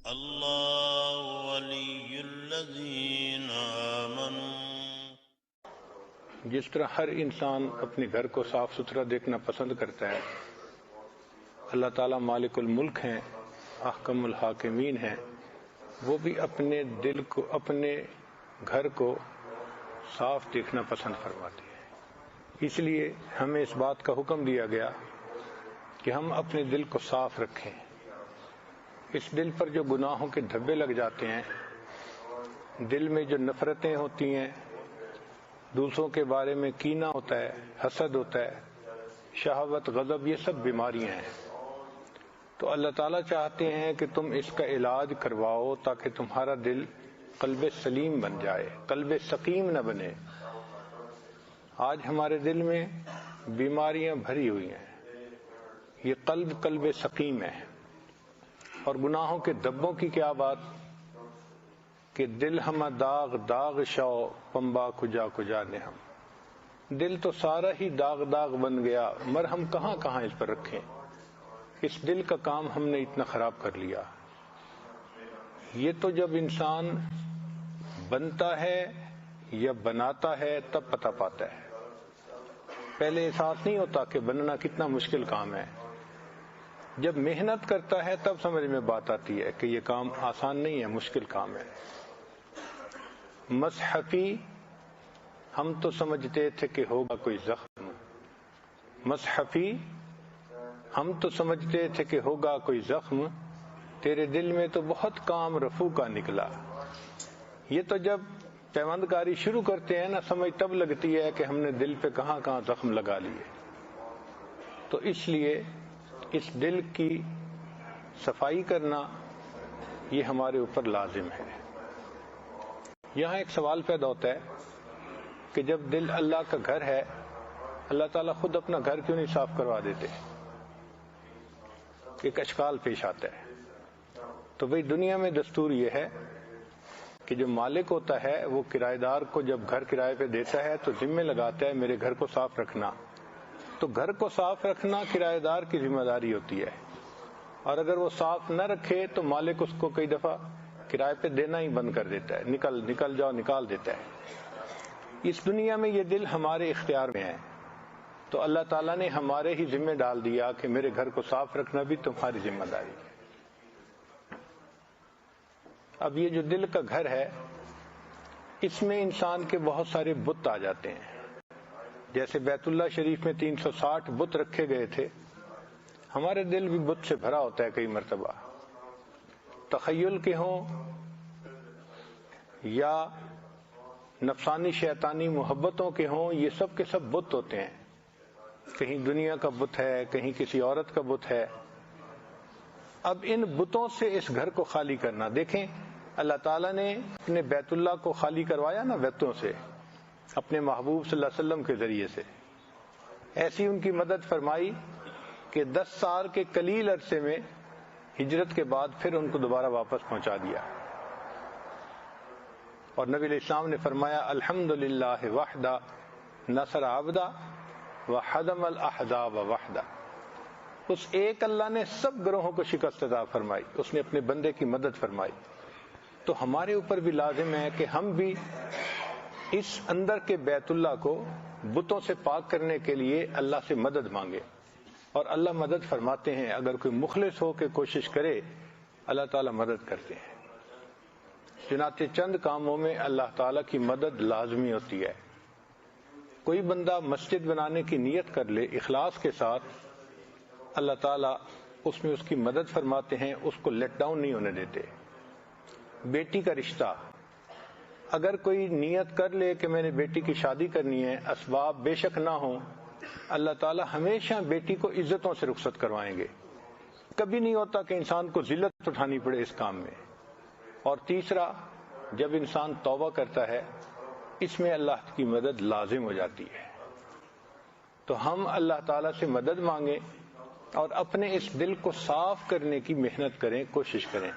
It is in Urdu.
اللہ ولی الذین آمنوا۔ جس طرح ہر انسان اپنے گھر کو صاف ستھرا دیکھنا پسند کرتا ہے، اللہ تعالیٰ مالک الملک ہیں، احکم الحاکمین ہیں، وہ بھی اپنے دل کو، اپنے گھر کو صاف دیکھنا پسند فرماتے ہیں۔ اس لیے ہمیں اس بات کا حکم دیا گیا کہ ہم اپنے دل کو صاف رکھیں۔ اس دل پر جو گناہوں کے دھبے لگ جاتے ہیں، دل میں جو نفرتیں ہوتی ہیں، دوسروں کے بارے میں کینہ ہوتا ہے، حسد ہوتا ہے، شہوت، غضب، یہ سب بیماریاں ہیں۔ تو اللہ تعالیٰ چاہتے ہیں کہ تم اس کا علاج کرواؤ تاکہ تمہارا دل قلب سلیم بن جائے، قلب سقیم نہ بنے۔ آج ہمارے دل میں بیماریاں بھری ہوئی ہیں، یہ قلب سقیم ہے۔ اور گناہوں کے دبوں کی کیا بات کہ دل ہمہ داغ داغ شو پمبا کجا کجا نے ہم، دل تو سارا ہی داغ داغ بن گیا، مرہم کہاں کہاں اس پر رکھیں۔ اس دل کا کام ہم نے اتنا خراب کر لیا۔ یہ تو جب انسان بنتا ہے یا بناتا ہے تب پتہ پاتا ہے، پہلے احساس نہیں ہوتا کہ بننا کتنا مشکل کام ہے۔ جب محنت کرتا ہے تب سمجھ میں بات آتی ہے کہ یہ کام آسان نہیں ہے، مشکل کام ہے۔ مصحفی ہم تو سمجھتے تھے کہ ہوگا کوئی زخم، مصحفی ہم تو سمجھتے تھے کہ ہوگا کوئی زخم، تیرے دل میں تو بہت کام رفو کا نکلا۔ یہ تو جب پیوند کاری شروع کرتے ہیں نا، سمجھ تب لگتی ہے کہ ہم نے دل پہ کہاں کہاں زخم لگا لیے۔ تو اس لیے اس دل کی صفائی کرنا یہ ہمارے اوپر لازم ہے۔ یہاں ایک سوال پیدا ہوتا ہے کہ جب دل اللہ کا گھر ہے، اللہ تعالیٰ خود اپنا گھر کیوں نہیں صاف کروا دیتے؟ ایک اشکال پیش آتا ہے۔ تو بھئی دنیا میں دستور یہ ہے کہ جو مالک ہوتا ہے وہ کرایہ دار کو جب گھر کرائے پہ دیتا ہے تو ذمہ لگاتا ہے میرے گھر کو صاف رکھنا۔ تو گھر کو صاف رکھنا کرایہ دار کی ذمہ داری ہوتی ہے، اور اگر وہ صاف نہ رکھے تو مالک اس کو کئی دفعہ کرائے پہ دینا ہی بند کر دیتا ہے، نکل جاؤ نکال دیتا ہے۔ اس دنیا میں یہ دل ہمارے اختیار میں ہے، تو اللہ تعالیٰ نے ہمارے ہی ذمہ ڈال دیا کہ میرے گھر کو صاف رکھنا بھی تمہاری ذمہ داری ہے۔ اب یہ جو دل کا گھر ہے، اس میں انسان کے بہت سارے بت آ جاتے ہیں۔ جیسے بیت اللہ شریف میں 360 بت رکھے گئے تھے، ہمارے دل بھی بت سے بھرا ہوتا ہے کئی مرتبہ، تخیل کے ہوں یا نفسانی شیطانی محبتوں کے ہوں، یہ سب کے سب بت ہوتے ہیں۔ کہیں دنیا کا بت ہے، کہیں کسی عورت کا بت ہے۔ اب ان بتوں سے اس گھر کو خالی کرنا، دیکھیں اللہ تعالیٰ نے اپنے بیت اللہ کو خالی کروایا نا بتوں سے، اپنے محبوب صلی اللہ علیہ وسلم کے ذریعے سے۔ ایسی ان کی مدد فرمائی کہ 10 سال کے قلیل عرصے میں ہجرت کے بعد پھر ان کو دوبارہ واپس پہنچا دیا۔ اور نبی علیہ السلام نے فرمایا الحمدللہ وحدہ نصر عبدہ وحدم الاحزاب وحدہ۔ اس ایک اللہ نے سب گروہوں کو شکست عطا فرمائی، اس نے اپنے بندے کی مدد فرمائی۔ تو ہمارے اوپر بھی لازم ہے کہ ہم بھی اس اندر کے بیت اللہ کو بتوں سے پاک کرنے کے لیے اللہ سے مدد مانگے، اور اللہ مدد فرماتے ہیں۔ اگر کوئی مخلص ہو کے کوشش کرے، اللہ تعالیٰ مدد کرتے ہیں۔ چنانچہ چند کاموں میں اللہ تعالیٰ کی مدد لازمی ہوتی ہے۔ کوئی بندہ مسجد بنانے کی نیت کر لے اخلاص کے ساتھ، اللہ تعالیٰ اس میں اس کی مدد فرماتے ہیں، اس کو لیٹ ڈاؤن نہیں ہونے دیتے۔ بیٹی کا رشتہ، اگر کوئی نیت کر لے کہ میں نے بیٹی کی شادی کرنی ہے، اسباب بے شک نہ ہوں، اللہ تعالیٰ ہمیشہ بیٹی کو عزتوں سے رخصت کروائیں گے۔ کبھی نہیں ہوتا کہ انسان کو ذلت اٹھانی پڑے اس کام میں۔ اور تیسرا، جب انسان توبہ کرتا ہے، اس میں اللہ کی مدد لازم ہو جاتی ہے۔ تو ہم اللہ تعالیٰ سے مدد مانگیں اور اپنے اس دل کو صاف کرنے کی محنت کریں، کوشش کریں۔